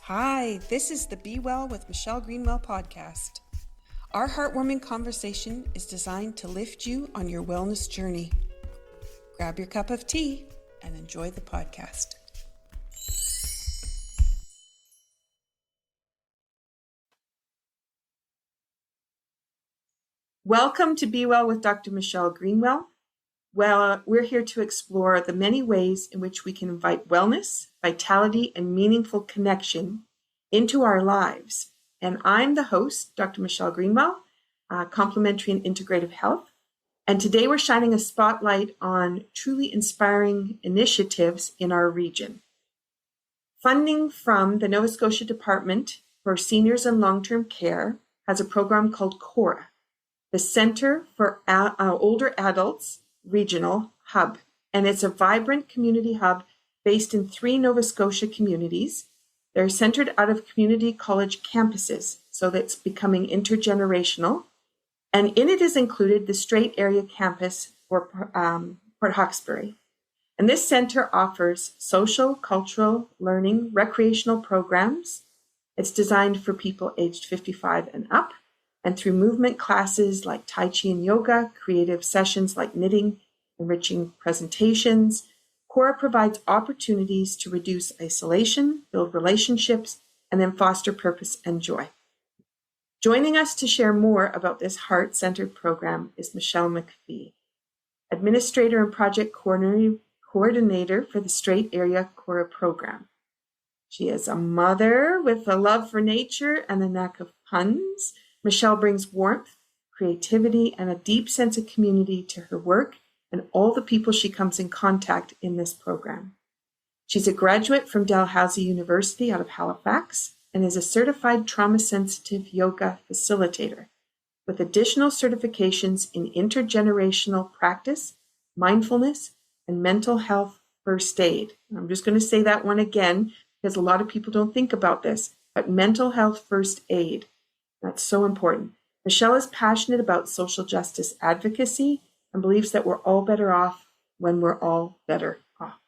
Hi, this is the Be Well with Michele Greenwell podcast. Our heartwarming conversation is designed to lift you on your wellness journey. Grab your cup of tea and enjoy the podcast. Welcome to Be Well with Dr. Michele Greenwell. Well, we're here to explore the many ways in which we can invite wellness, vitality, and meaningful connection into our lives. And I'm the host, Dr. Michele Greenwell, Complementary and Integrative Health. And today we're shining a spotlight on truly inspiring initiatives in our region. Funding from the Nova Scotia Department for Seniors and Long-Term Care has a program called CORAH, the Center for Older Adults Regional Hub. And it's a vibrant community hub based in 3 Nova Scotia communities. They're centered out of community college campuses, so that's becoming intergenerational. And in it is included the Strait area campus for Port Hawkesbury. And this center offers social, cultural, learning, recreational programs. It's designed for people aged 55 and up. And through movement classes like Tai Chi and yoga, creative sessions like knitting, enriching presentations, CORAH provides opportunities to reduce isolation, build relationships, and then foster purpose and joy. Joining us to share more about this heart-centered program is Michele MacPhee, Administrator and Project Coordinator for the Strait Area CORAH program. She is a mother with a love for nature and a knack of puns. Michele brings warmth, creativity, and a deep sense of community to her work and all the people she comes in contact in this program. She's a graduate from Dalhousie University out of Halifax and is a certified trauma-sensitive yoga facilitator with additional certifications in intergenerational practice, mindfulness, and mental health first aid. I'm just going to say that one again because a lot of people don't think about this, but mental health first aid. That's so important. Michele is passionate about social justice advocacy and believes that we're all better off when we're all better off.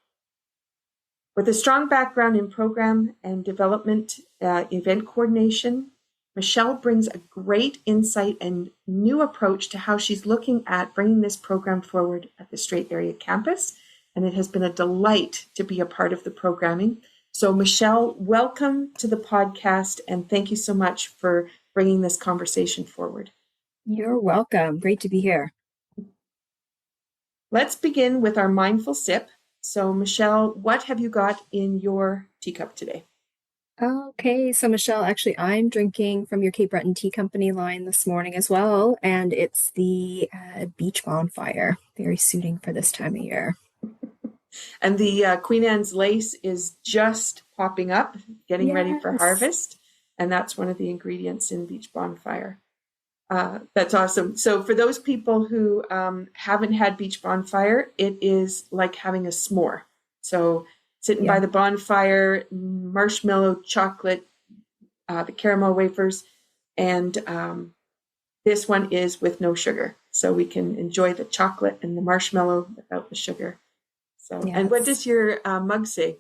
With a strong background in program and development, event coordination, Michele brings a great insight and new approach to how she's looking at bringing this program forward at the Strait area campus. And it has been a delight to be a part of the programming. So Michele, welcome to the podcast and thank you so much for bringing this conversation forward. You're welcome. Great to be here. Let's begin with our mindful sip. So Michele, what have you got in your teacup today? Okay, so Michele, actually, I'm drinking from your Cape Breton Tea Company line this morning as well, and it's the beach bonfire, very suiting for this time of year. And the Queen Anne's lace is just popping up, getting ready for harvest. And that's one of the ingredients in beach bonfire. That's awesome. So for those people who haven't had beach bonfire, it is like having a s'more. So sitting by the bonfire, marshmallow, chocolate, the caramel wafers, and this one is with no sugar. So we can enjoy the chocolate and the marshmallow without the sugar. So, and what does your mug say?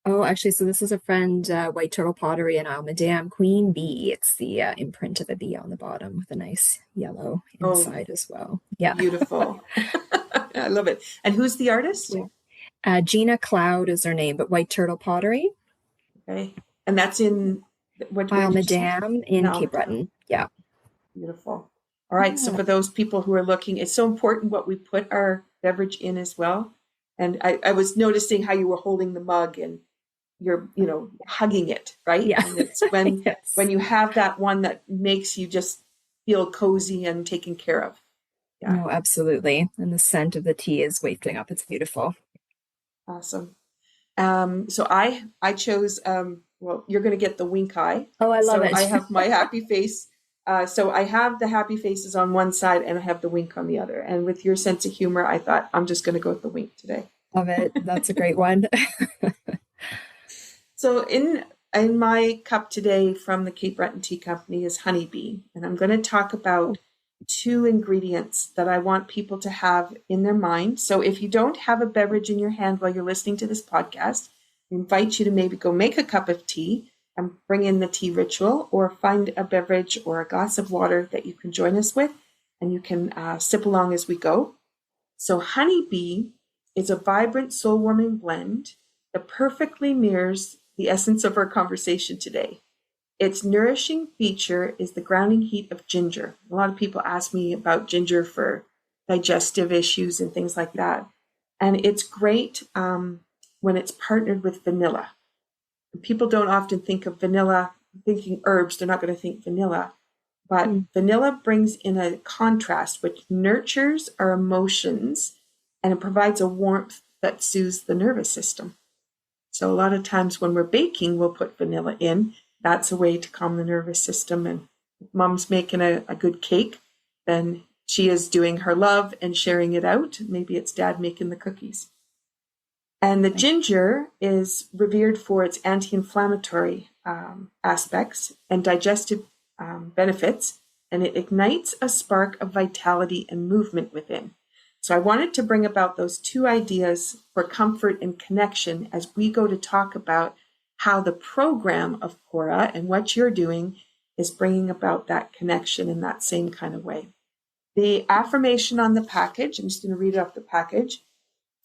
Oh, actually, so this is a friend, White Turtle Pottery and Madame Queen Bee. It's the imprint of a bee on the bottom with a nice yellow inside as well. Yeah. Beautiful. I love it. And who's the artist? Gina Cloud is her name, but White Turtle Pottery. Okay. And that's in what? Madame in Cape Breton. Yeah. Beautiful. All right. Yeah. So for those people who are looking, it's so important what we put our beverage in as well. And I was noticing how you were holding the mug and you're, hugging it, right? Yeah. And it's when when you have that one that makes you just feel cozy and taken care of. Yeah. No, absolutely. And the scent of the tea is wafting up. It's beautiful. Awesome. So I chose, well, you're going to get the wink eye. Oh, I love it. I have my happy face. So I have the happy faces on one side and I have the wink on the other. And with your sense of humor, I thought I'm just going to go with the wink today. Love it. That's a great one. So in my cup today from the Cape Breton Tea Company is HoneyBEE. And I'm going to talk about 2 ingredients that I want people to have in their mind. So if you don't have a beverage in your hand while you're listening to this podcast, invite you to maybe go make a cup of tea and bring in the tea ritual, or find a beverage or a glass of water that you can join us with, and you can sip along as we go. So HoneyBEE is a vibrant, soul-warming blend that perfectly mirrors the essence of our conversation today. Its nourishing feature is the grounding heat of ginger. A lot of people ask me about ginger for digestive issues and things like that. And it's great when it's partnered with vanilla. People don't often think of vanilla, thinking herbs, they're not going to think vanilla. But vanilla brings in a contrast which nurtures our emotions, and it provides a warmth that soothes the nervous system. So a lot of times when we're baking, we'll put vanilla in. That's a way to calm the nervous system. And if mom's making a good cake, then she is doing her love and sharing it out. Maybe it's dad making the cookies. And the ginger is revered for its anti-inflammatory aspects and digestive benefits, and it ignites a spark of vitality and movement within. So I wanted to bring about those two ideas for comfort and connection as we go to talk about how the program of CORAH and what you're doing is bringing about that connection in that same kind of way. The affirmation on the package, I'm just going to read off the package.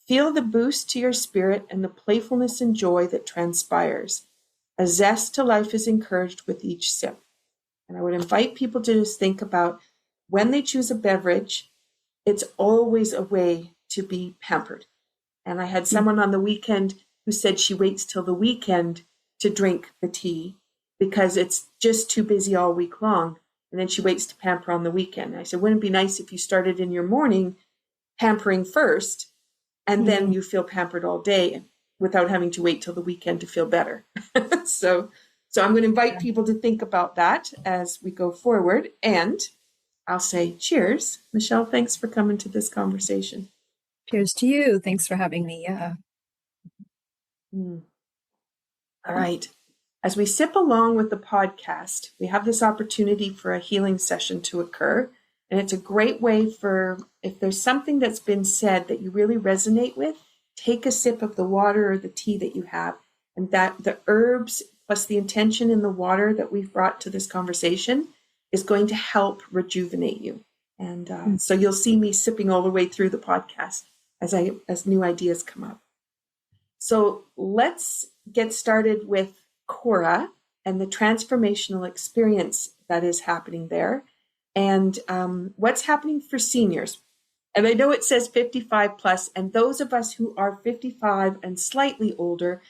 Feel the boost to your spirit and the playfulness and joy that transpires. A zest to life is encouraged with each sip. And I would invite people to just think about when they choose a beverage, it's always a way to be pampered. And I had someone on the weekend who said she waits till the weekend to drink the tea because it's just too busy all week long. And then she waits to pamper on the weekend. And I said, wouldn't it be nice if you started in your morning pampering first, and then you feel pampered all day without having to wait till the weekend to feel better. So I'm going to invite people to think about that as we go forward. And I'll say cheers. Michele, thanks for coming to this conversation. Cheers to you. Thanks for having me. All right. As we sip along with the podcast, we have this opportunity for a healing session to occur. And it's a great way for, if there's something that's been said that you really resonate with, take a sip of the water or the tea that you have. And that the herbs plus the intention in the water that we've brought to this conversation is going to help rejuvenate you. And so you'll see me sipping all the way through the podcast as new ideas come up. So let's get started with CORAH and the transformational experience that is happening there. And what's happening for seniors. And I know it says 55 plus, and those of us who are 55 and slightly older,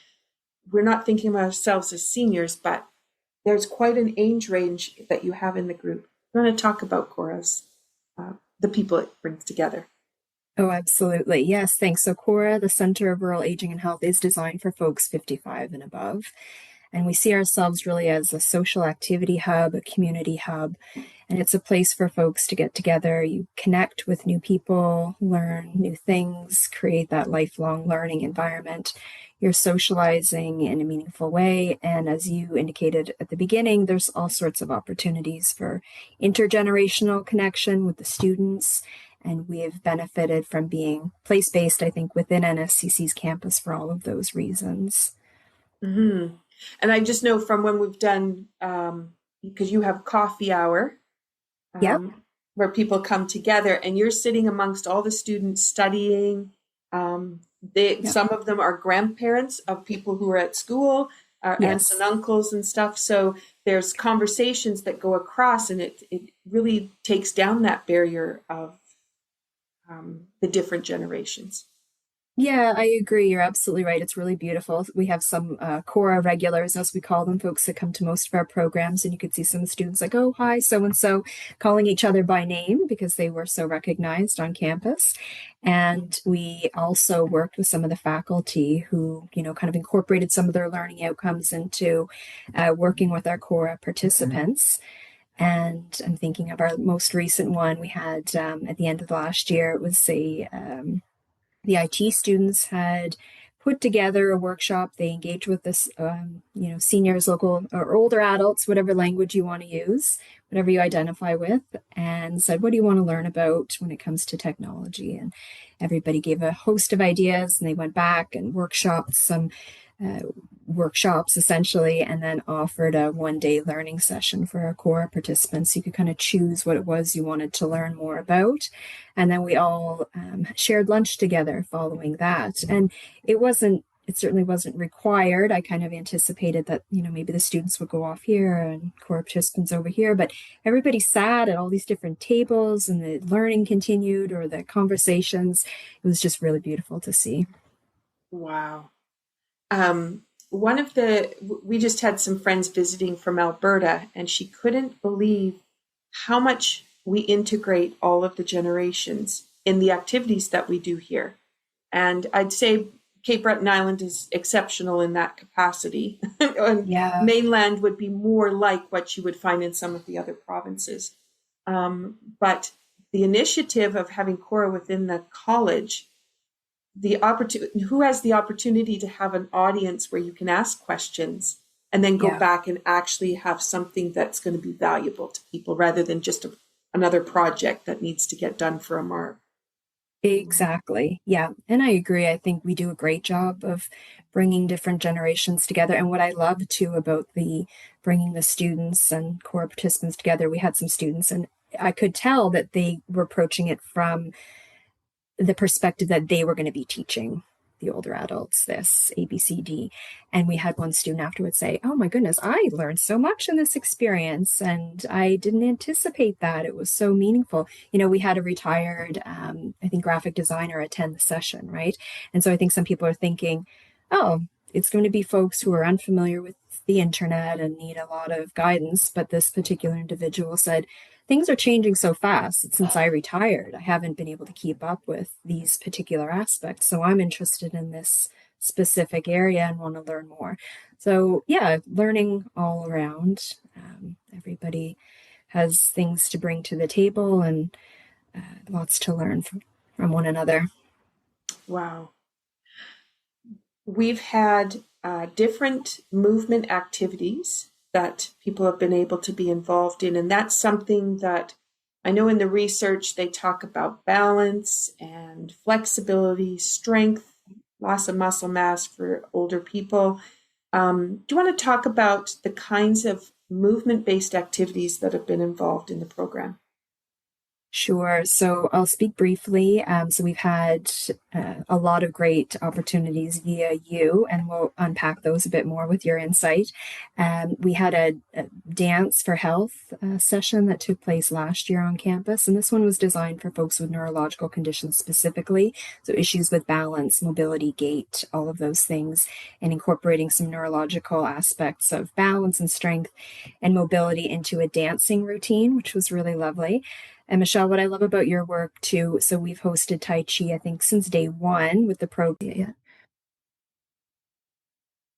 we're not thinking of ourselves as seniors, but there's quite an age range that you have in the group. I want to talk about CORAH's, the people it brings together. Oh, absolutely. Yes, thanks. So CORAH, the Center of Rural Aging and Health, is designed for folks 55 and above. And we see ourselves really as a social activity hub, a community hub. And it's a place for folks to get together. You connect with new people, learn new things, create that lifelong learning environment. You're socializing in a meaningful way. And as you indicated at the beginning, there's all sorts of opportunities for intergenerational connection with the students. And we have benefited from being place-based, I think, within NSCC's campus for all of those reasons. Mm-hmm. And I just know from when we've done, because you have coffee hour, where people come together and you're sitting amongst all the students studying. Some of them are grandparents of people who are at school, aunts and uncles and stuff. So there's conversations that go across, and it really takes down that barrier of the different generations. Yeah, I agree. You're absolutely right. It's really beautiful. We have some CORAH regulars, as we call them, folks that come to most of our programs, and you could see some students like, oh, hi, so-and-so, calling each other by name because they were so recognized on campus. And we also worked with some of the faculty who, kind of incorporated some of their learning outcomes into working with our CORAH participants. And I'm thinking of our most recent one we had at the end of last year. It was the IT students had put together a workshop. They engaged with this, seniors, local or older adults, whatever language you want to use, whatever you identify with, and said, what do you want to learn about when it comes to technology? And everybody gave a host of ideas, and they went back and workshopped some uh, workshops essentially, and then offered a 1 day learning session for our CORAH participants. You could kind of choose what it was you wanted to learn more about. And then we all shared lunch together following that. And it certainly wasn't required. I kind of anticipated that, maybe the students would go off here and CORAH participants over here, but everybody sat at all these different tables and the learning continued, or the conversations. It was just really beautiful to see. Wow. We just had some friends visiting from Alberta, and she couldn't believe how much we integrate all of the generations in the activities that we do here. And I'd say Cape Breton Island is exceptional in that capacity. And Yeah. mainland would be more like what you would find in some of the other provinces. But the initiative of having CORAH within the college, who has the opportunity to have an audience where you can ask questions and then go Yeah. back and actually have something that's going to be valuable to people rather than just another project that needs to get done for a mark. Exactly. Yeah. And I agree. I think we do a great job of bringing different generations together. And what I love too about the bringing the students and CORAH participants together, we had some students, and I could tell that they were approaching it from the perspective that they were going to be teaching the older adults this ABCD. And we had one student afterwards say, "Oh my goodness, I learned so much in this experience, and I didn't anticipate that. It was so meaningful." We had a retired, I think, graphic designer attend the session, right? And so I think some people are thinking, oh, it's going to be folks who are unfamiliar with the internet and need a lot of guidance. But this particular individual said, things are changing so fast since I retired. I haven't been able to keep up with these particular aspects. So I'm interested in this specific area and want to learn more. So, yeah, learning all around. Everybody has things to bring to the table, and lots to learn from one another. Wow. We've had different movement activities that people have been able to be involved in. And that's something that I know in the research they talk about balance and flexibility, strength, loss of muscle mass for older people. Do you want to talk about the kinds of movement-based activities that have been involved in the program? Sure. So I'll speak briefly. So we've had a lot of great opportunities via you, and we'll unpack those a bit more with your insight. We had a Dance for Health session that took place last year on campus, and this one was designed for folks with neurological conditions specifically. So issues with balance, mobility, gait, all of those things, and incorporating some neurological aspects of balance and strength and mobility into a dancing routine, which was really lovely. And Michelle, what I love about your work too, so we've hosted Tai Chi, I think, since day one with the program. Yeah.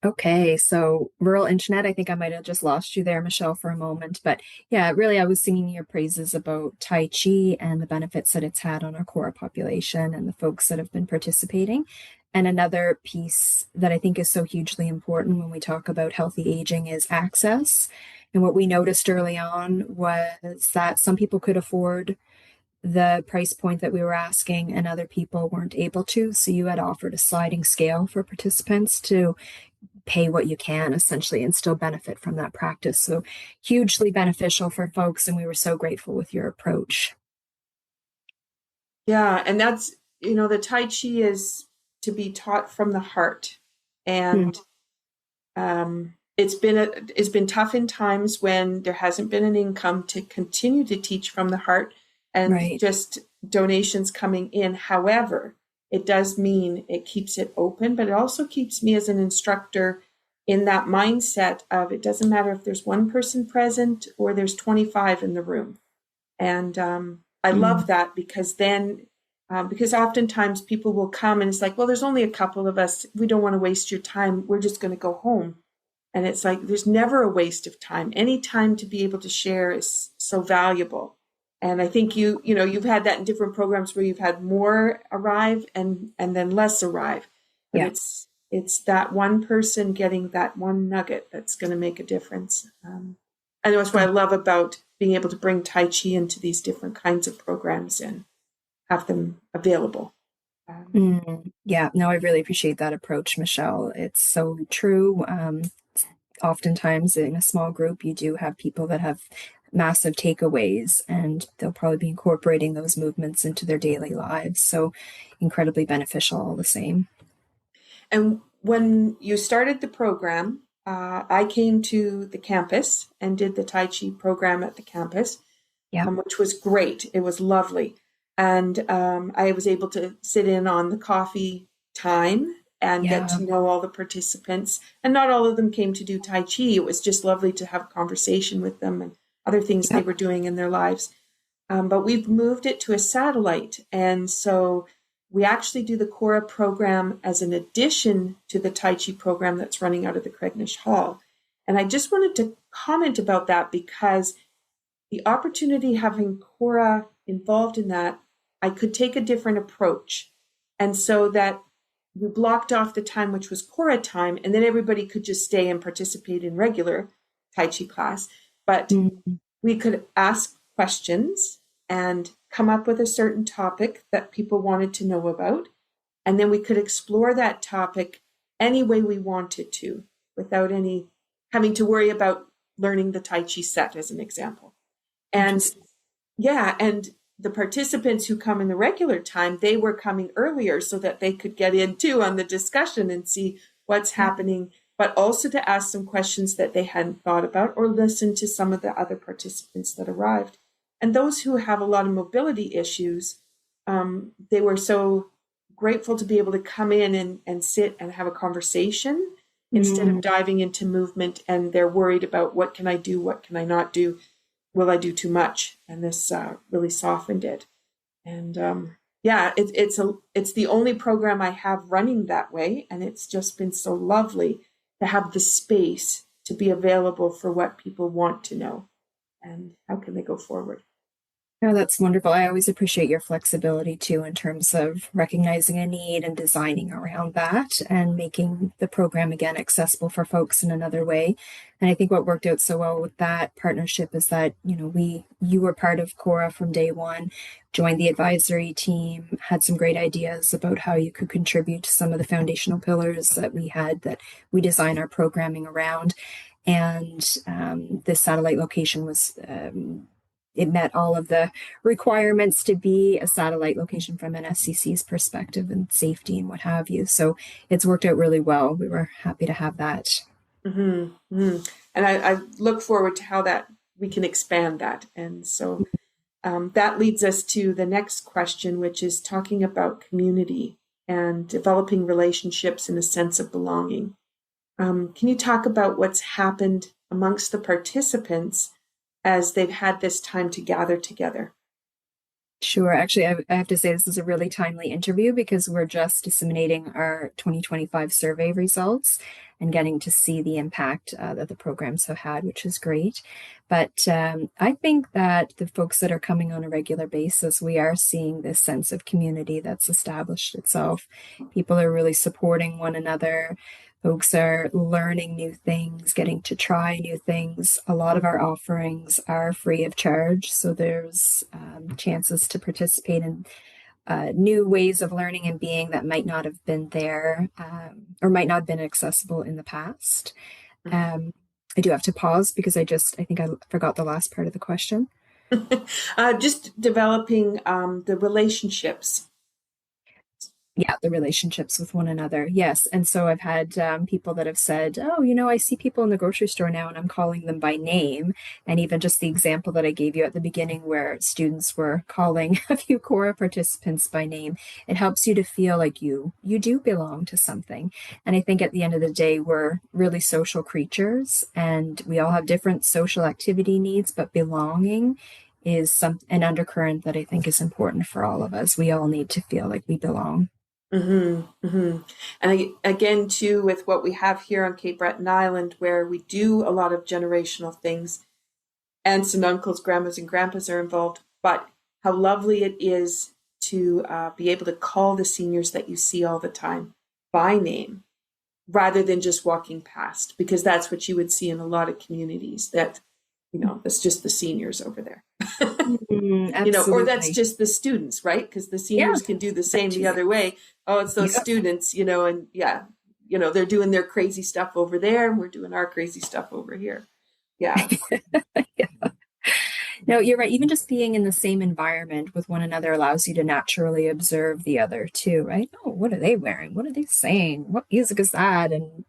Okay, so rural internet, I think I might have just lost you there, Michelle, for a moment. But yeah, really, I was singing your praises about Tai Chi and the benefits that it's had on our CORAH population and the folks that have been participating. And another piece that I think is so hugely important when we talk about healthy aging is access. And what we noticed early on was that some people could afford the price point that we were asking and other people weren't able to. So you had offered a sliding scale for participants to pay what you can essentially and still benefit from that practice. So hugely beneficial for folks. And we were so grateful with your approach. Yeah, and that's, the Tai Chi is to be taught from the heart. Hmm. And it's been tough in times when there hasn't been an income to continue to teach from the heart and Right. just donations coming in. However, it does mean it keeps it open, but it also keeps me as an instructor in that mindset of it doesn't matter if there's one person present or there's 25 in the room. And I Hmm. love that because because oftentimes people will come and it's like, well, there's only a couple of us. We don't want to waste your time. We're just going to go home. And it's like, there's never a waste of time. Any time to be able to share is so valuable. And I think you've had that in different programs where you've had more arrive and then less arrive. But Yeah. it's that one person getting that one nugget that's going to make a difference. And that's what I love about being able to bring Tai Chi into these different kinds of programs and have them available. Yeah, no, I really appreciate that approach, Michelle. It's so true. Oftentimes in a small group, you do have people that have massive takeaways, and they'll probably be incorporating those movements into their daily lives. So incredibly beneficial all the same. And when you started the program, I came to the campus and did the Tai Chi program at the campus, Yeah, which was great. It was lovely. And I was able to sit in on the coffee time and get yeah, to know all the participants. And not all of them came to do Tai Chi. It was just lovely to have a conversation with them and other things they yeah. were doing in their lives. But we've moved it to a satellite. And so we actually do the CORAH program as an addition to the Tai Chi program that's running out of the Craignish Hall. And I just wanted to comment about that because the opportunity having CORAH involved in that, I could take a different approach. And so that we blocked off the time, which was CORAH time, and then everybody could just stay and participate in regular Tai Chi class. But Mm, we could ask questions and come up with a certain topic that people wanted to know about. And then we could explore that topic any way we wanted to without any having to worry about learning the Tai Chi set, as an example. And interesting. yeah, and the participants who come in the regular time, they were coming earlier so that they could get in too on the discussion and see what's Yeah. happening, but also to ask some questions that they hadn't thought about or listen to some of the other participants that arrived. And those who have a lot of mobility issues, they were so grateful to be able to come in and sit and have a conversation instead of Mm, diving into movement, and they're worried about what can I do, what can I not do, will I do too much? And this really softened it. And yeah, it's the only program I have running that way, and it's just been so lovely to have the space to be available for what people want to know and how can they go forward. no, that's wonderful. I always appreciate your flexibility too, in terms of recognizing a need and designing around that and making the program again accessible for folks in another way. And I think what worked out so well with that partnership is that, you were part of CORAH from day one, joined the advisory team, had some great ideas about how you could contribute to some of the foundational pillars that we had that we design our programming around. And this satellite location was it met all of the requirements to be a satellite location from NSCC's perspective and safety and what have you. So it's worked out really well. We were happy to have that. Mm-hmm, mm-hmm. And I look forward to how that we can expand that. And so that leads us to the next question, which is talking about community and developing relationships and a sense of belonging. Can you talk about what's happened amongst the participants as they've had this time to gather together? Sure. Actually, I have to say this is a really timely interview because we're just disseminating our 2025 survey results and getting to see the impact that the programs have had, which is great. But I think that the folks that are coming on a regular basis, we are seeing this sense of community that's established itself. People are really supporting one another. Folks are learning new things, getting to try new things. A lot of our offerings are free of charge, so there's chances to participate in new ways of learning and being that might not have been there or might not have been accessible in the past. Um, I do have to pause because I think I forgot the last part of the question. Just developing the relationships. Yeah, the relationships with one another. Yes. And so I've had people that have said, oh, I see people in the grocery store now and I'm calling them by name. And even just the example that I gave you at the beginning, where students were calling a few CORAH participants by name, it helps you to feel like you do belong to something. And I think at the end of the day, we're really social creatures and we all have different social activity needs, but belonging is an undercurrent that I think is important for all of us. We all need to feel like we belong. Mm-hmm, mm-hmm. And again, too, with what we have here on Cape Breton Island, where we do a lot of generational things, aunts and uncles, grandmas and grandpas are involved, but how lovely it is to be able to call the seniors that you see all the time by name rather than just walking past, because that's what you would see in a lot of communities, that That's just the seniors over there. Or that's Absolutely. just the students, right? Because the Yeah. seniors can do the That same the too. other way. Oh, it's those Yep. students, and yeah, they're doing their crazy stuff over there and we're doing our crazy stuff over here. Yeah. No, you're right. Even just being in the same environment with one another allows you to naturally observe the other too, right? Oh, what are they wearing? What are they saying? What music is that? And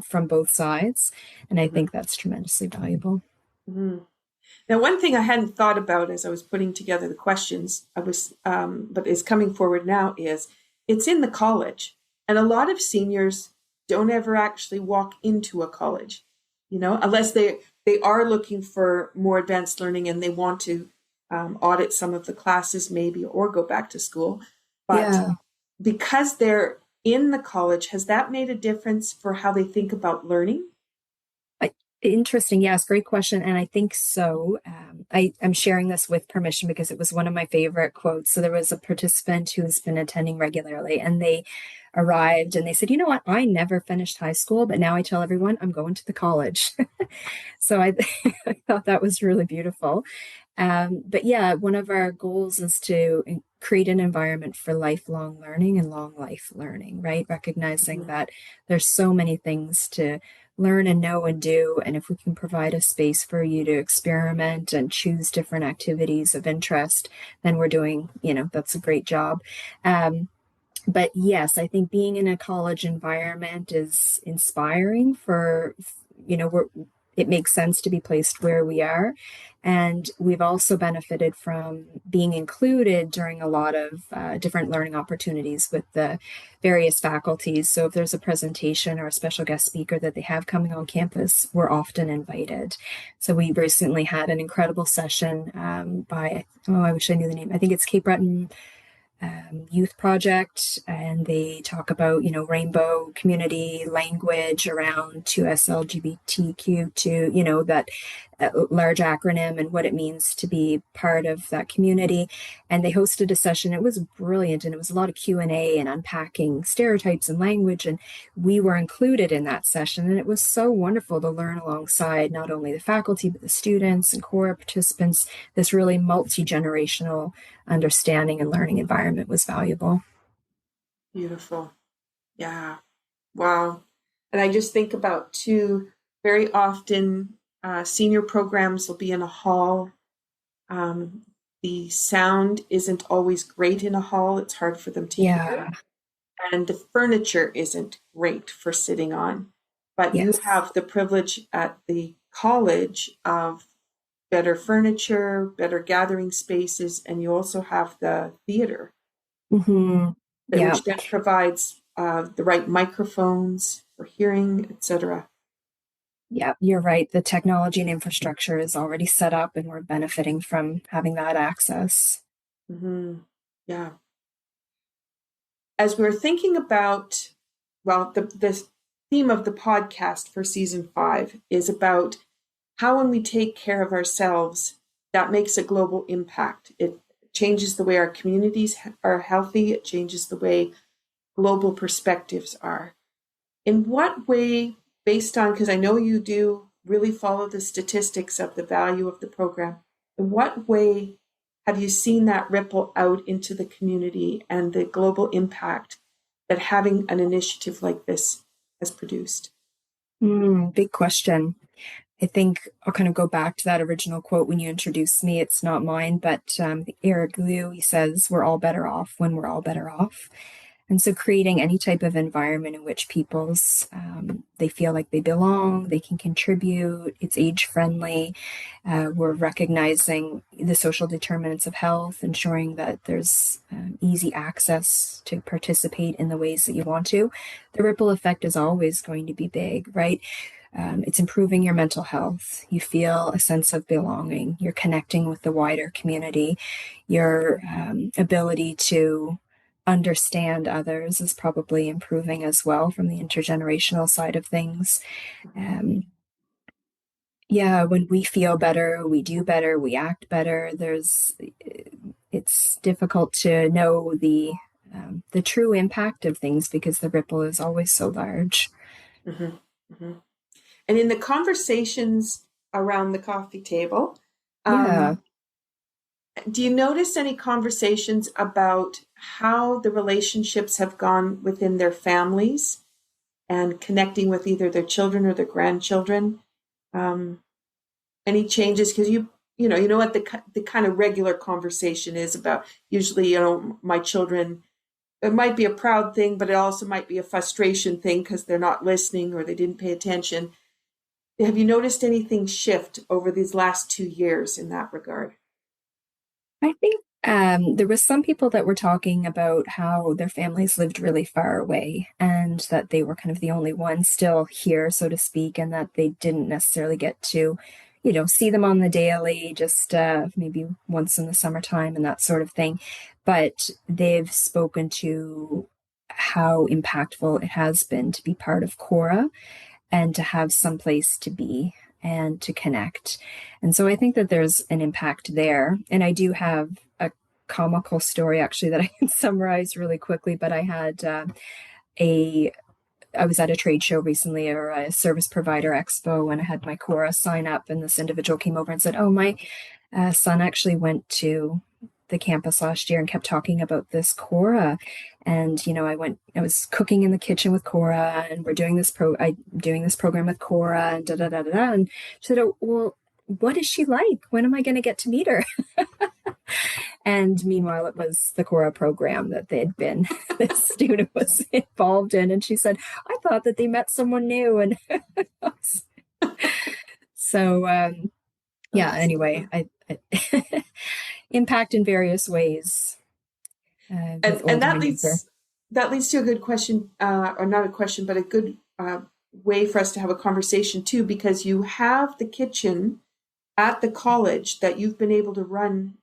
from both sides. And I Mhm. think that's tremendously valuable. Mhm. Now, one thing I hadn't thought about as I was putting together the questions, but is coming forward now is it's in the college, and a lot of seniors don't ever actually walk into a college, unless they are looking for more advanced learning and they want to audit some of the classes maybe or go back to school. But Yeah. because they're in the college, has that made a difference for how they think about learning? Interesting. Yes, great question. And I think so. I'm sharing this with permission because it was one of my favorite quotes. So there was a participant who's been attending regularly, and they arrived and they said, you know what? I never finished high school, but now I tell everyone I'm going to the college. So I thought that was really beautiful. But yeah, one of our goals is to create an environment for lifelong learning and long life learning, right? Recognizing Mhm. that there's so many things to learn and know and do. And if we can provide a space for you to experiment and choose different activities of interest, then we're doing, that's a great job. But yes, I think being in a college environment is inspiring for, we're, it makes sense to be placed where we are. And we've also benefited from being included during a lot of different learning opportunities with the various faculties. So if there's a presentation or a special guest speaker that they have coming on campus, we're often invited. So we recently had an incredible session by, oh, I wish I knew the name. I think it's Cape Breton Youth Project, and they talk about rainbow community language around 2SLGBTQ2, that large acronym and what it means to be part of that community. And they hosted a session. It was brilliant, and it was a lot of Q&A and unpacking stereotypes and language, and we were included in that session, and it was so wonderful to learn alongside not only the faculty but the students and CORAH participants. This really multi-generational understanding and learning environment was valuable. Beautiful. Yeah. Wow. And I just think about too, very often senior programs will be in a hall. Um, the sound isn't always great in a hall. It's hard for them to hear. Yeah. And the furniture isn't great for sitting on. But you Yes. have the privilege at the college of better furniture, better gathering spaces, and you also have the theater, Mm-hmm. Yeah. which then provides the right microphones for hearing, etc. Yeah, you're right. The technology and infrastructure is already set up, and we're benefiting from having that access. Mm-hmm. Yeah. As we're thinking about, well, the theme of the podcast for season 5 is about how when we take care of ourselves, that makes a global impact. It changes the way our communities are healthy. It changes the way global perspectives are. In what way, based on, because I know you do really follow the statistics of the value of the program, in what way have you seen that ripple out into the community and the global impact that having an initiative like this has produced? Big question. I think I'll kind of go back to that original quote when you introduced me. It's not mine, but Eric Liu, he says, we're all better off when we're all better off. And so creating any type of environment in which they feel like they belong, they can contribute, it's age friendly. We're recognizing the social determinants of health, ensuring that there's easy access to participate in the ways that you want to. The ripple effect is always going to be big, right? It's improving your mental health. You feel a sense of belonging. You're connecting with the wider community. Your ability to understand others is probably improving as well from the intergenerational side of things. Um, yeah, when we feel better, we do better, we act better. It's difficult to know the true impact of things because the ripple is always so large. Mm-hmm. Mm-hmm. And in the conversations around the coffee table. Yeah. Um, do you notice any conversations about how the relationships have gone within their families and connecting with either their children or their grandchildren? Um, any changes? Because you know what the kind of regular conversation is about. Usually, my children. It might be a proud thing, but it also might be a frustration thing because they're not listening or they didn't pay attention. Have you noticed anything shift over these last 2 years in that regard? I think there was some people that were talking about how their families lived really far away and that they were kind of the only ones still here, so to speak, and that they didn't necessarily get to, see them on the daily, just maybe once in the summertime and that sort of thing. But they've spoken to how impactful it has been to be part of CORAH and to have some place to be and to connect. And so I think that there's an impact there. And I do have a comical story actually that I can summarize really quickly, but I had a I was at a trade show recently or a service provider expo and I had my CORAH sign up and this individual came over and said, "Oh, my son actually went to the campus last year and kept talking about this CORAH. And, I was cooking in the kitchen with CORAH and we're doing doing this program with CORAH and da da da da da." And she said, "Oh, well, what is she like? When am I going to get to meet her?" And meanwhile, it was the CORAH program that this student was involved in. And she said, "I thought that they met someone new." And so, yeah, That's anyway, I impact in various ways with and old and new here. that leads to a good question, or not a question, but a good way for us to have a conversation too, because you have the kitchen at the college that you've been able to run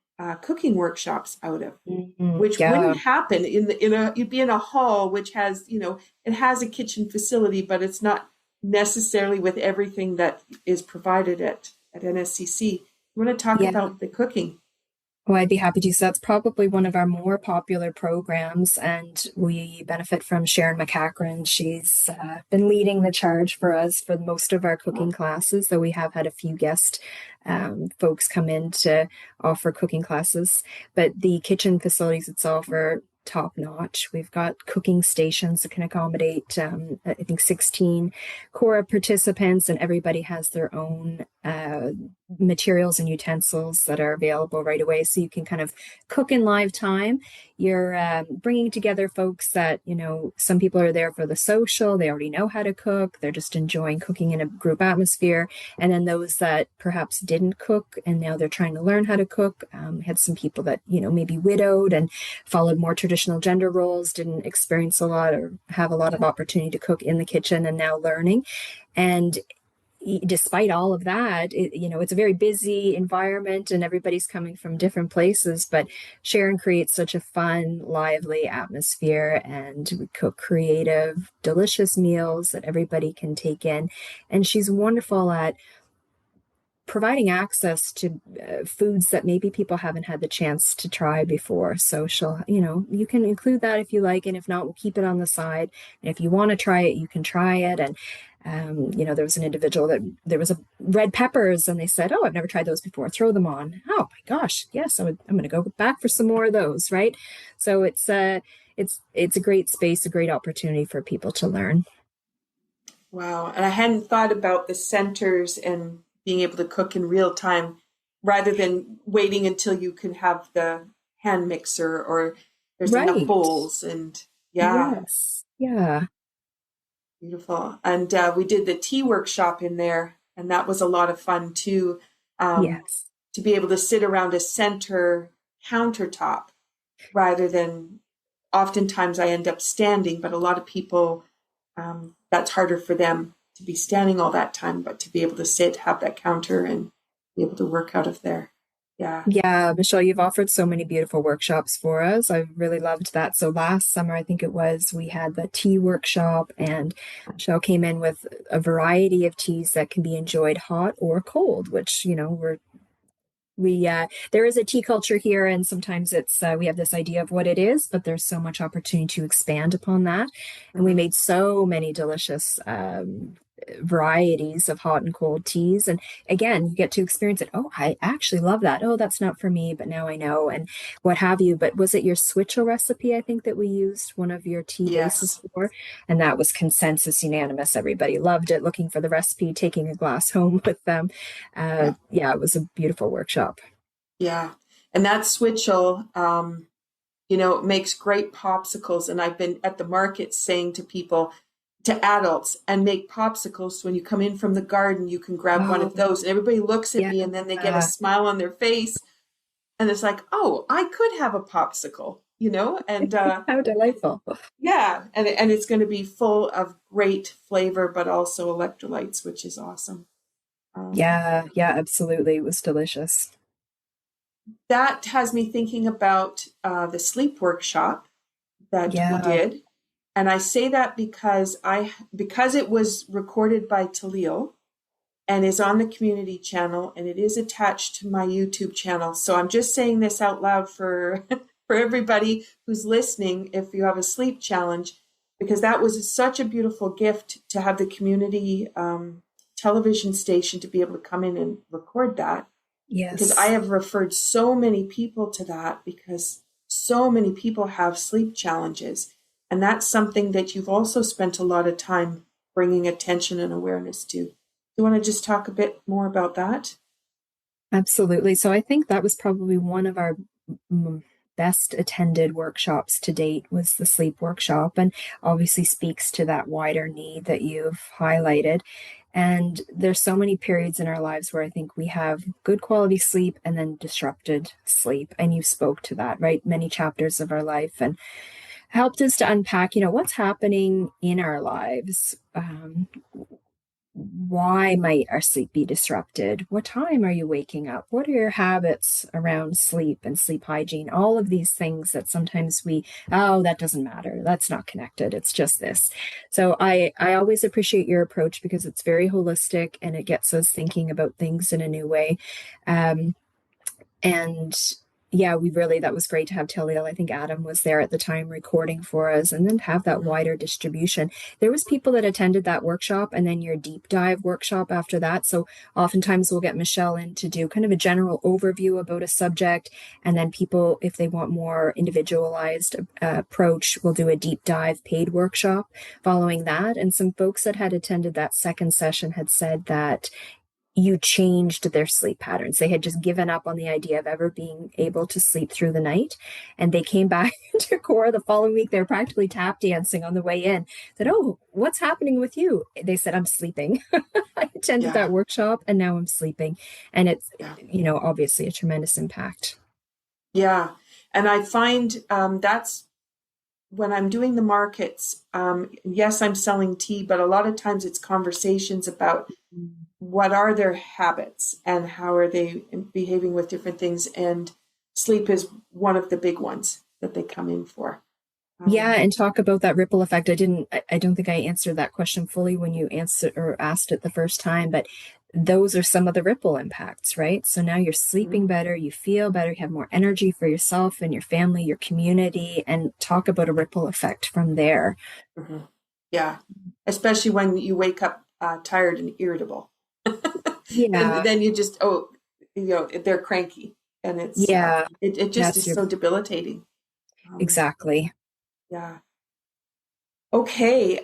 cooking workshops out of, which Yeah, wouldn't happen you'd be in a hall which has it has a kitchen facility, but it's not necessarily with everything that is provided at NSCC. You want to talk yeah. about the cooking? Well, I'd be happy to. So that's probably one of our more popular programs, and we benefit from Sharon McCachran. She's been leading the charge for us for most of our cooking classes, though we have had a few guest folks come in to offer cooking classes. But the kitchen facilities itself are top notch. We've got cooking stations that can accommodate, I think, 16 CORAH participants, and everybody has their own materials and utensils that are available right away. So you can kind of cook in live time. You're bringing together folks that, some people are there for the social, they already know how to cook, they're just enjoying cooking in a group atmosphere. And then those that perhaps didn't cook and now they're trying to learn how to cook. Had some people that, maybe widowed and followed more traditional gender roles, didn't experience a lot or have a lot of opportunity to cook in the kitchen and now learning. And despite all of that, it's a very busy environment and everybody's coming from different places, but Sharon creates such a fun, lively atmosphere and we cook creative, delicious meals that everybody can take in. And she's wonderful at providing access to foods that maybe people haven't had the chance to try before. So she'll, you can include that if you like, and if not, we'll keep it on the side. And if you want to try it, you can try it. And there was an individual that there was a red peppers, and they said, "Oh, I've never tried those before. Throw them on." Oh my gosh, yes, I'm going to go back for some more of those, right? So it's a great space, a great opportunity for people to learn. Wow. And I hadn't thought about the centers and being able to cook in real time rather than waiting until you can have the hand mixer or there's enough Right. bowls. And yeah, Yes. Yeah. beautiful. And we did the tea workshop in there, and that was a lot of fun too. Yes. To be able to sit around a center countertop rather than oftentimes I end up standing, but a lot of people, that's harder for them to be standing all that time, but to be able to sit, have that counter, and be able to work out of there. Yeah. Yeah, Michelle, you've offered so many beautiful workshops for us. I've really loved that. So last summer, I think it was, we had the tea workshop, and Michelle came in with a variety of teas that can be enjoyed hot or cold, which, there is a tea culture here, and sometimes it's we have this idea of what it is, but there's so much opportunity to expand upon that. And we Mhm. made so many delicious varieties of hot and cold teas. And again, you get to experience it. Oh, I actually love that. Oh, that's not for me, but now I know, and what have you. But was it your switchel recipe, I think, that we used one of your tea bases Yes. for? And that was consensus unanimous. Everybody loved it, looking for the recipe, taking a glass home with them. Yeah. Yeah, it was a beautiful workshop. Yeah. And that switchel, it makes great popsicles. And I've been at the market saying to people, to adults, and make popsicles. So when you come in from the garden, you can grab one Oh, of those. And everybody looks at yeah. me and then they get a smile on their face. And it's like, oh, I could have a popsicle, and How delightful. yeah. And it's going to be full of great flavor, but also electrolytes, which is awesome. Um, Yeah, yeah, absolutely. It was delicious. that has me thinking about the sleep workshop that we Yeah, did. And I say that because it was recorded by Talil and is on the community channel, and it is attached to my YouTube channel. So I'm just saying this out loud for for everybody who's listening if you have a sleep challenge, because that was such a beautiful gift to have the community television station to be able to come in and record that, because I yes. have referred so many people to that because so many people have sleep challenges. And that's something that you've also spent a lot of time bringing attention and awareness to. Do you want to just talk a bit more about that? Absolutely. So I think that was probably one of our best attended workshops to date, was the sleep workshop, and obviously speaks to that wider need that you've highlighted. And there's so many periods in our lives where I think we have good quality sleep and then disrupted sleep. And you spoke to that, right? Many chapters of our life, and helped us to unpack, what's happening in our lives. Why might our sleep be disrupted? What time are you waking up? What are your habits around sleep and sleep hygiene? All of these things that sometimes oh, that doesn't matter. That's not connected. It's just this. So I always appreciate your approach because it's very holistic and it gets us thinking about things in a new way. Um, and yeah, that was great to have Tiliel. I think Adam was there at the time recording for us, and then have that Mhm. wider distribution. There was people that attended that workshop and then your deep dive workshop after that. So oftentimes we'll get Michelle in to do kind of a general overview about a subject. And then people, if they want more individualized approach, we'll do a deep dive paid workshop following that. And some folks that had attended that second session had said that you changed their sleep patterns. They had just given up on the idea of ever being able to sleep through the night. And they came back to CORAH the following week. They were practically tap dancing on the way in. Said, oh, what's happening with you? They said, I'm sleeping. I attended Yeah, that workshop and now I'm sleeping. And it's, yeah, obviously a tremendous impact. yeah. And I find that's when I'm doing the markets. Yes, I'm selling tea, but a lot of times it's conversations about what are their habits and how are they behaving with different things. And sleep is one of the big ones that they come in for. Yeah, Um, and talk about that ripple effect. I don't think I answered that question fully when you answered or asked it the first time, but those are some of the ripple impacts, right? So now you're sleeping better, you feel better, you have more energy for yourself and your family, your community, and talk about a ripple effect from there. mhm. Yeah, especially when you wake up tired and irritable. Yeah, Then you just, they're cranky, and yeah, it just that's is your so debilitating. Um, exactly. yeah. Okay.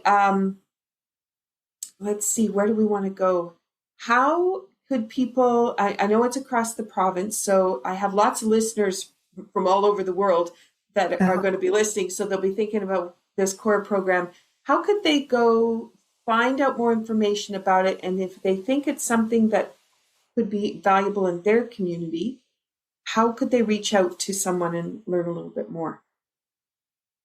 Let's see, where do we want to go? How could people, I know it's across the province, so I have lots of listeners from all over the world that are going to be listening, so they'll be thinking about this core program. How could they go find out more information about it? And if they think it's something that could be valuable in their community, how could they reach out to someone and learn a little bit more?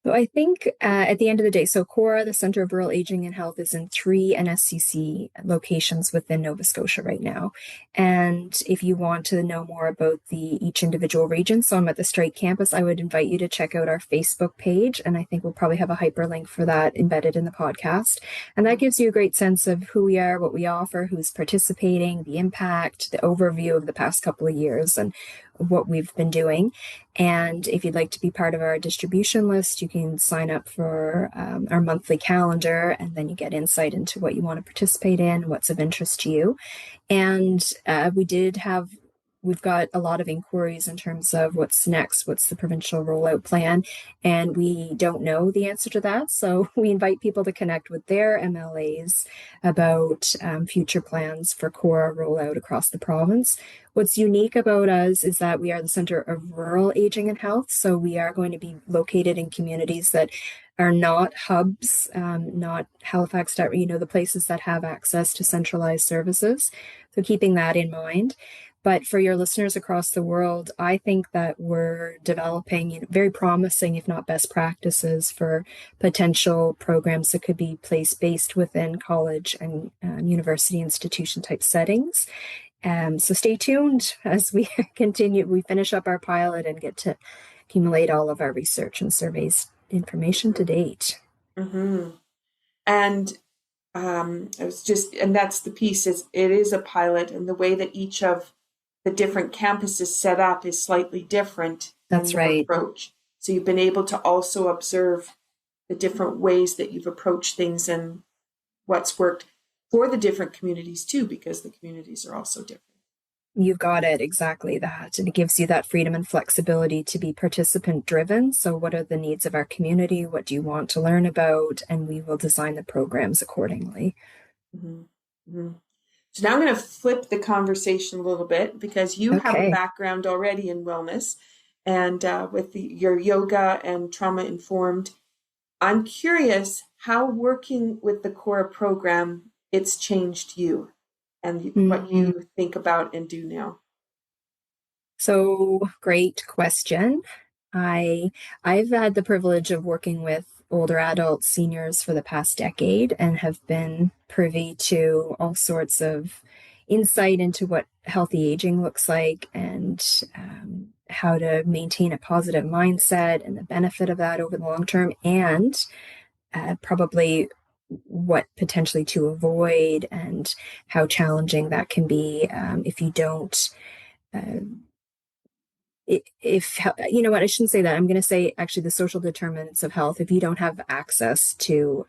So I think at the end of the day, so CORAH, the Center of Rural Aging and Health, is in 3 NSCC locations within Nova Scotia right now. And if you want to know more about each individual region, so I'm at the Strait campus, I would invite you to check out our Facebook page. And I think we'll probably have a hyperlink for that embedded in the podcast. And that gives you a great sense of who we are, what we offer, who's participating, the impact, the overview of the past couple of years, and what we've been doing. And if you'd like to be part of our distribution list, you can sign up for our monthly calendar, and then you get insight into what you want to participate in, what's of interest to you. And we've got a lot of inquiries in terms of what's next, what's the provincial rollout plan, and we don't know the answer to that. So we invite people to connect with their MLAs about future plans for CORAH rollout across the province. What's unique about us is that we are the center of rural aging and health. So we are going to be located in communities that are not hubs, not Halifax, the places that have access to centralized services. So keeping that in mind. But for your listeners across the world, I think that we're developing very promising, if not best practices for potential programs that could be place-based within college and university institution type settings. So stay tuned as we we finish up our pilot and get to accumulate all of our research and surveys information to date. Mm-hmm. And and that's the piece, is it is a pilot, and the way that each of the different campuses set up is slightly different That's in their right. approach. So you've been able to also observe the different ways that you've approached things and what's worked for the different communities too, because the communities are also different. You've got it, exactly that. And it gives you that freedom and flexibility to be participant driven. So what are the needs of our community? What do you want to learn about? And we will design the programs accordingly. Mm-hmm. Mm-hmm. So now I'm going to flip the conversation a little bit, because you have a background already in wellness and with your yoga and trauma informed. I'm curious how working with the CORAH program, it's changed you and what you think about and do now. So great question. I've had the privilege of working with older adults, seniors for the past decade, and have been privy to all sorts of insight into what healthy aging looks like, and how to maintain a positive mindset and the benefit of that over the long term, and probably what potentially to avoid and how challenging that can be if you don't if you know what, I shouldn't say that. I'm going to say actually the social determinants of health. If you don't have access to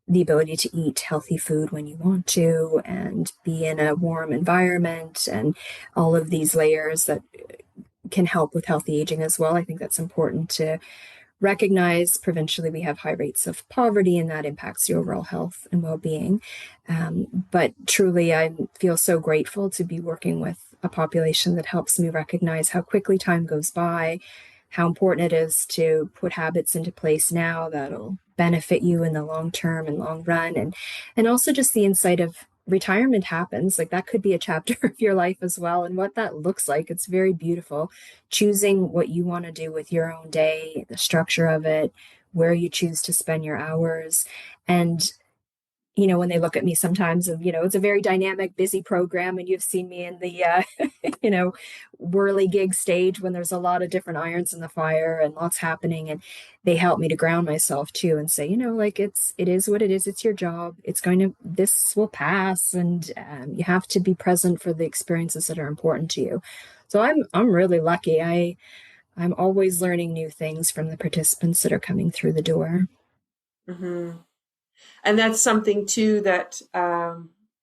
the ability to eat healthy food when you want to and be in a warm environment and all of these layers that can help with healthy aging as well, I think that's important to recognize. Provincially, we have high rates of poverty, and that impacts the overall health and well-being. But truly, I feel so grateful to be working with a population that helps me recognize how quickly time goes by, how important it is to put habits into place now that'll benefit you in the long term and long run, and also just the insight of retirement happens. Like that could be a chapter of your life as well, and what that looks like. It's very beautiful. Choosing what you want to do with your own day, the structure of it, where you choose to spend your hours. And when they look at me sometimes, and it's a very dynamic, busy program, and you've seen me in the whirly-gig stage when there's a lot of different irons in the fire and lots happening, and they help me to ground myself too and say, like it is what it is. It's your job. This will pass, and you have to be present for the experiences that are important to you. So I'm really lucky. I'm always learning new things from the participants that are coming through the door. Mm-hmm. And that's something too that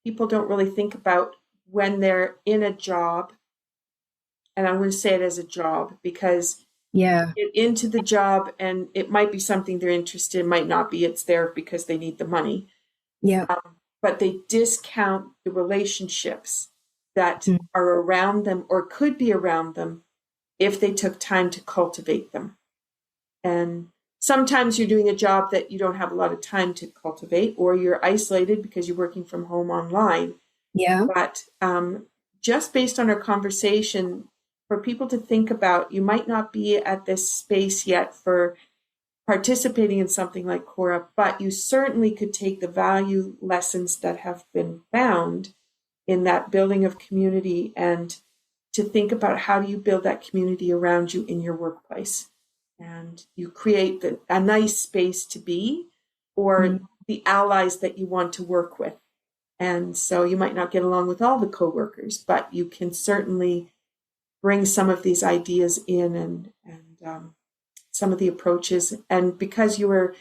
people don't really think about when they're in a job. And I'm going to say it as a job, because get into the job and it might be something they're interested in, might not be. It's there because they need the money. Yeah. But they discount the relationships that are around them or could be around them if they took time to cultivate them. And sometimes you're doing a job that you don't have a lot of time to cultivate, or you're isolated because you're working from home online. Yeah. But just based on our conversation, for people to think about, you might not be at this space yet for participating in something like CORAH, but you certainly could take the value lessons that have been found in that building of community, and to think about how do you build that community around you in your workplace. And you create a nice space to be, or the allies that you want to work with. And so you might not get along with all the coworkers, but you can certainly bring some of these ideas in and some of the approaches. And because you were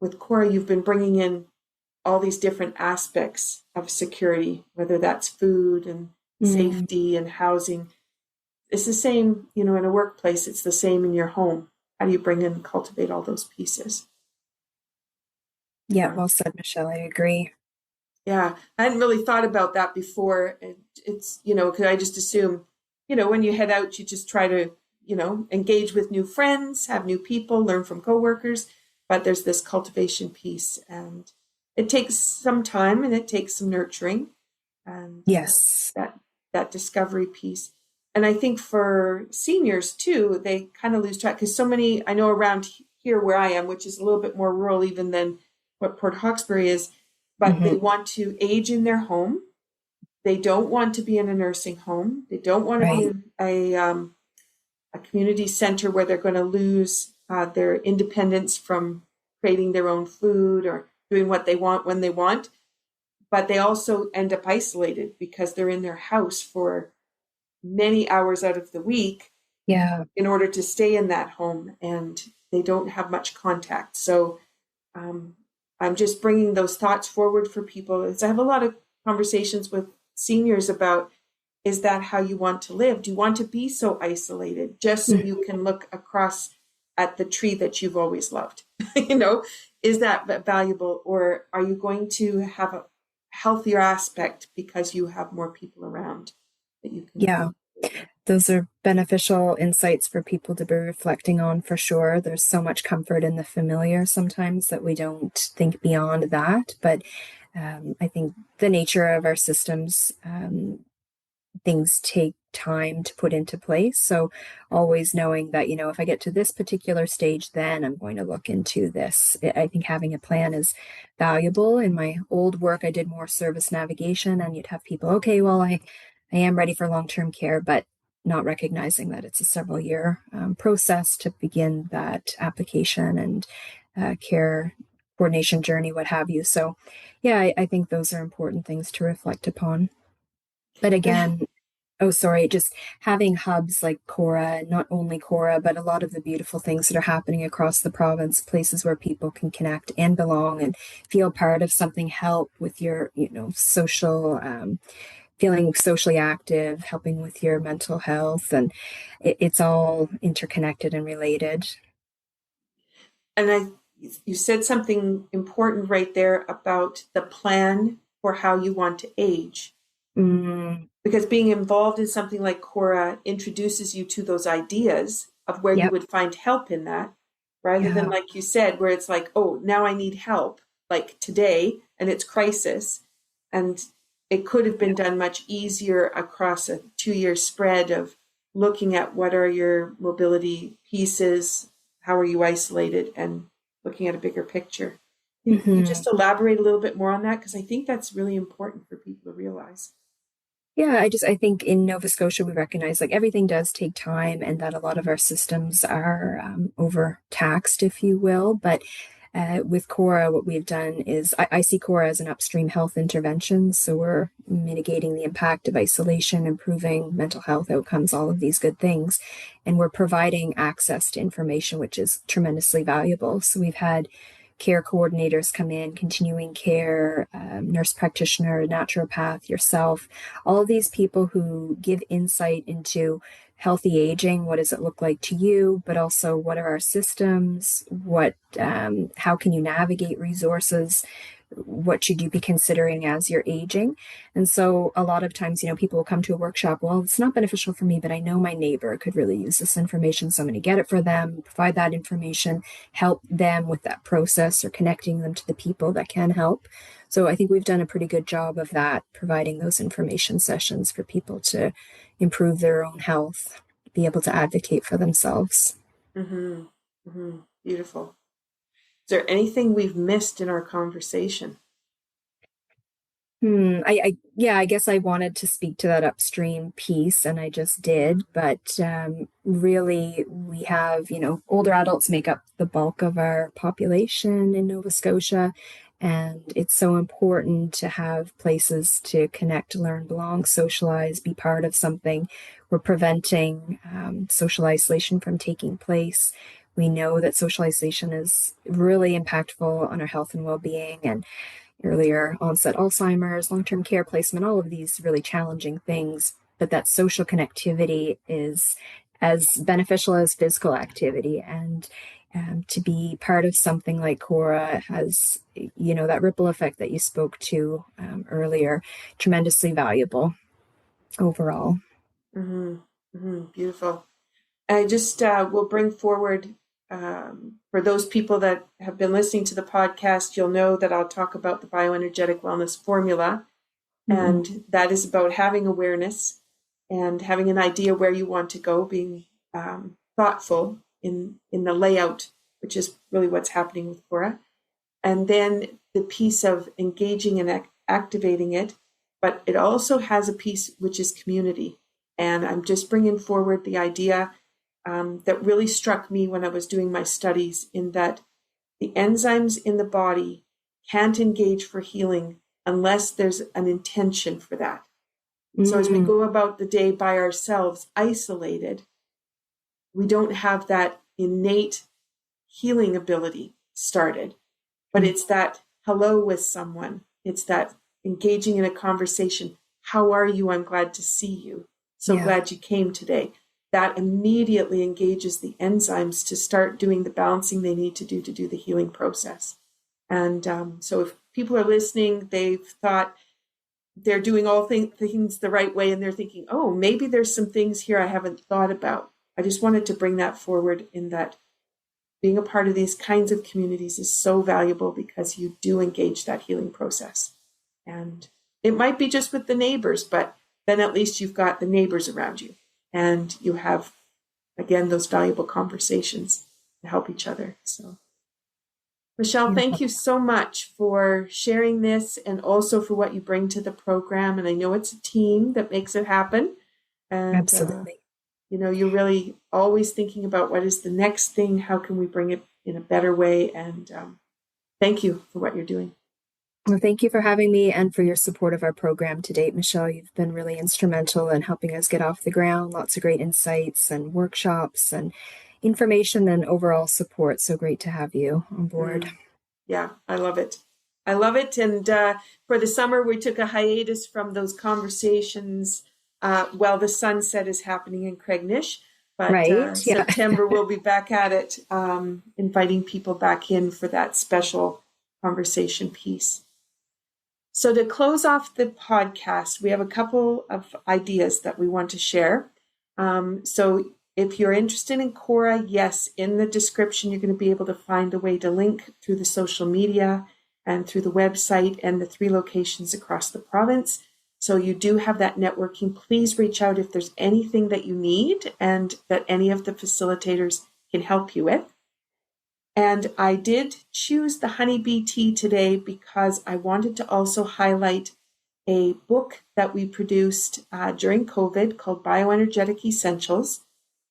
with CORAH, you've been bringing in all these different aspects of security, whether that's food and Mm, safety and housing. It's the same, in a workplace, it's the same in your home. How do you bring and cultivate all those pieces? yeah, Yeah. well said, Michelle. I agree. Yeah. I hadn't really thought about that before. It's, because I just assume, when you head out, you just try to, engage with new friends, have new people, learn from coworkers. But there's this cultivation piece, and it takes some time and it takes some nurturing and Yes. that that discovery piece. And I think for seniors too, they kind of lose track because so many I know around here where I am, which is a little bit more rural even than what Port Hawkesbury is, but they Hmm. want to age in their home. They don't want to be in a nursing home. They don't want to be Right. in a community center where they're going to lose their independence from creating their own food or doing what they want when they want. But they also end up isolated because they're in their house for many hours out of the week Yeah. in order to stay in that home, and they don't have much contact. So um, I'm just bringing those thoughts forward for people. As I have a lot of conversations with seniors about, is that how you want to live? Do you want to be so isolated just so you can look across at the tree that you've always loved? Is that valuable, or are you going to have a healthier aspect because you have more people around that you can Yeah. communicate with? Those are beneficial insights for people to be reflecting on for sure. There's so much comfort in the familiar sometimes that we don't think beyond that. But I think the nature of our systems, things take time to put into place. So always knowing that, if I get to this particular stage, then I'm going to look into this. I think having a plan is valuable. In my old work, I did more service navigation, and you'd have people, okay, well, I am ready for long-term care, but not recognizing that it's a several year process to begin that application and care coordination journey, what have you. So yeah, I think those are important things to reflect upon. But And again, oh, sorry, just having hubs like CORAH, not only CORAH, but a lot of the beautiful things that are happening across the province, places where people can connect and belong and feel part of something, help with your, social, feeling socially active, helping with your mental health. And it's all interconnected and related. I, you said something important right there about the plan for how you want to age. Mm, Because being involved in something like CORA introduces you to those ideas of where you yep. would find help in that, rather than Yeah. like you said, where it's like, oh, now I need help, like today, and it's crisis. And it could have been done much easier across a 2 year spread of looking at what are your mobility pieces, how are you isolated, and looking at a bigger picture. Can you Hmm. just elaborate a little bit more on that? Because I think that's really important for people to realize. Yeah, I think in Nova Scotia, we recognize like everything does take time and that a lot of our systems are overtaxed, if you will. But with CORA, what we've done is I see CORA as an upstream health intervention. So we're mitigating the impact of isolation, improving mental health outcomes, all of these good things. And we're providing access to information, which is tremendously valuable. So we've had care coordinators come in, continuing care, nurse practitioner, naturopath, yourself, all of these people who give insight into healthy aging. What does it look like to you? But also, what are our systems? How can you navigate resources? What should you be considering as you're aging? And so a lot of times, people will come to a workshop, well, it's not beneficial for me, but I know my neighbor could really use this information. So I'm going to get it for them, provide that information, help them with that process or connecting them to the people that can help. So I think we've done a pretty good job of that, providing those information sessions for people to improve their own health, be able to advocate for themselves. Mm-hmm. Mm-hmm. Beautiful. Is there anything we've missed in our conversation? Yeah, I guess I wanted to speak to that upstream piece and I just did, but really we have, older adults make up the bulk of our population in Nova Scotia. And it's so important to have places to connect, learn, belong, socialize, be part of something. We're preventing social isolation from taking place. We know that social isolation is really impactful on our health and well-being, and earlier onset Alzheimer's, long-term care placement, all of these really challenging things. But that social connectivity is as beneficial as physical activity. And to be part of something like CORAH has, that ripple effect that you spoke to earlier, tremendously valuable overall. Mm-hmm. Mm-hmm. Beautiful. I just will bring forward, for those people that have been listening to the podcast, you'll know that I'll talk about the bioenergetic wellness formula. And that is about having awareness and having an idea where you want to go, being thoughtful in the layout, which is really what's happening with CORAH. And then the piece of engaging and activating it. But it also has a piece which is community. And I'm just bringing forward the idea that really struck me when I was doing my studies, in that the enzymes in the body can't engage for healing unless there's an intention for that. So as we go about the day by ourselves, isolated, we don't have that innate healing ability started. But it's that hello with someone. It's that engaging in a conversation. How are you? I'm glad to see you. So glad you came today. That immediately engages the enzymes to start doing the balancing they need to do the healing process. And so if people are listening, they've thought they're doing all things the right way, and they're thinking, oh, maybe there's some things here I haven't thought about. I just wanted to bring that forward, in that being a part of these kinds of communities is so valuable, because you do engage that healing process. And it might be just with the neighbors, but then at least you've got the neighbors around you, and you have, again, those valuable conversations to help each other. So, Michele, thank you so much for sharing this, and also for what you bring to the program. And I know it's a team that makes it happen. And, Absolutely. you're really always thinking about what is the next thing, how can we bring it in a better way? And thank you for what you're doing. Well, thank you for having me, and for your support of our program to date, Michele. You've been really instrumental in helping us get off the ground. Lots of great insights and workshops and information and overall support. So great to have you on board. Yeah, I love it. I love it. And for the summer, we took a hiatus from those conversations while the sunset is happening in Craignish. But Right. September, we'll be back at it, inviting people back in for that special conversation piece. So to close off the podcast, we have a couple of ideas that we want to share. So if you're interested in CORAH, yes, in the description, you're going to be able to find a way to link through the social media and through the website and the 3 locations across the province. So you do have that networking. Please reach out if there's anything that you need and that any of the facilitators can help you with. And I did choose the HoneyBEE tea today because I wanted to also highlight a book that we produced during COVID called Bioenergetic Essentials.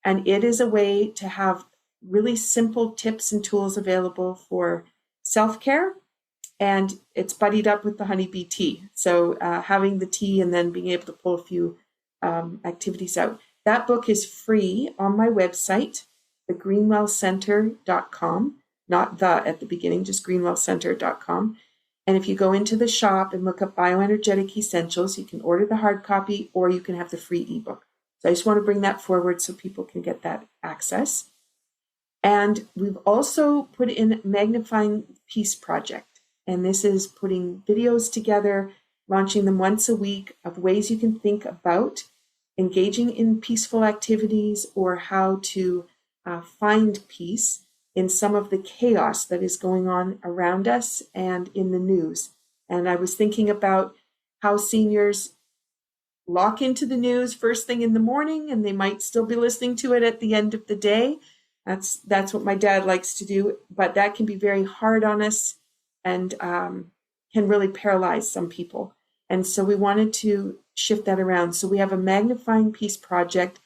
And it is a way to have really simple tips and tools available for self-care. And it's buddied up with the HoneyBEE tea. So having the tea and then being able to pull a few activities out. That book is free on my website, thegreenwellcenter.com, not the at the beginning, just greenwellcenter.com. And if you go into the shop and look up Bioenergetic Essentials, you can order the hard copy or you can have the free ebook. So I just want to bring that forward so people can get that access. And we've also put in Magnifying Peace Project. And this is putting videos together, launching them once a week, of ways you can think about engaging in peaceful activities, or how to find peace in some of the chaos that is going on around us and in the news. And I was thinking about how seniors lock into the news first thing in the morning, and they might still be listening to it at the end of the day. That's what my dad likes to do, but that can be very hard on us and can really paralyze some people. And so we wanted to shift that around. So we have a Magnifying Peace Project.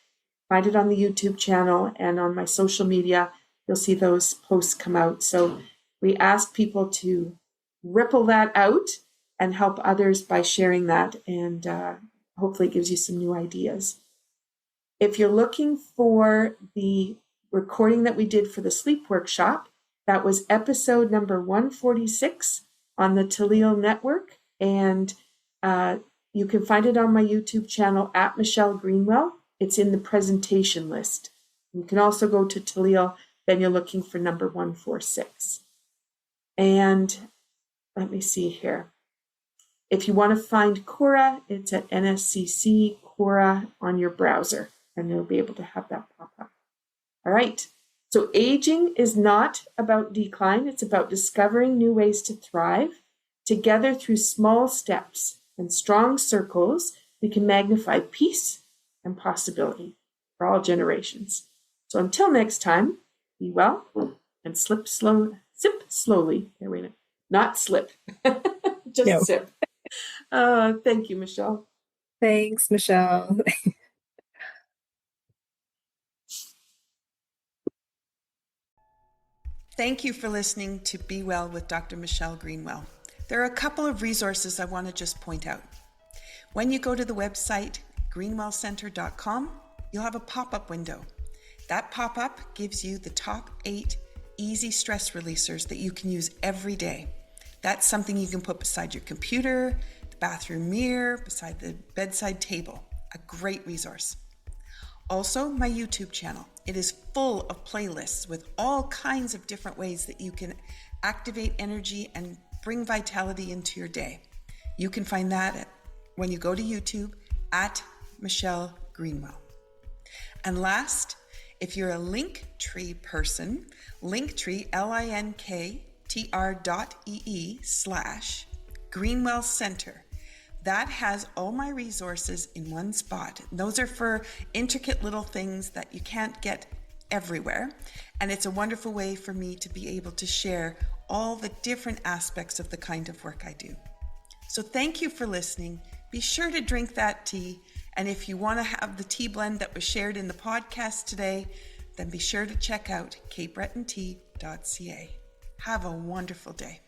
Find it on the YouTube channel and on my social media. You'll see those posts come out. So we ask people to ripple that out and help others by sharing that, and hopefully it gives you some new ideas. If you're looking for the recording that we did for the sleep workshop, that was episode number 146 on the Talil Network, and you can find it on my YouTube channel at Michele Greenwell. It's in the presentation list. You can also go to Talil, then you're looking for number 146. And let me see here. If you want to find CORAH, it's at NSCC CORAH on your browser, and you'll be able to have that pop up. All right. So aging is not about decline. It's about discovering new ways to thrive. Together through small steps and strong circles, we can magnify peace and possibility for all generations. So until next time, be well and sip slowly. Here, wait a minute. Not slip, just sip. Thank you, Michele. Thanks, Michele. Thank you for listening to Be Well with Dr. Michele Greenwell. There are a couple of resources I want to just point out. When you go to the website greenwellcenter.com, you'll have a pop-up window. That pop-up gives you the top 8 easy stress releasers that you can use every day. That's something you can put beside your computer, the bathroom mirror, beside the bedside table. A great resource. Also, my YouTube channel. It is full of playlists with all kinds of different ways that you can activate energy and bring vitality into your day. You can find that when you go to YouTube at Michele Greenwell. And last, if you're a Linktree person, Linktree, linktr.ee/Greenwell Center. That has all my resources in one spot. Those are for intricate little things that you can't get everywhere. And it's a wonderful way for me to be able to share all the different aspects of the kind of work I do. So thank you for listening. Be sure to drink that tea. And if you want to have the tea blend that was shared in the podcast today, then be sure to check out capebretontea.ca. Have a wonderful day.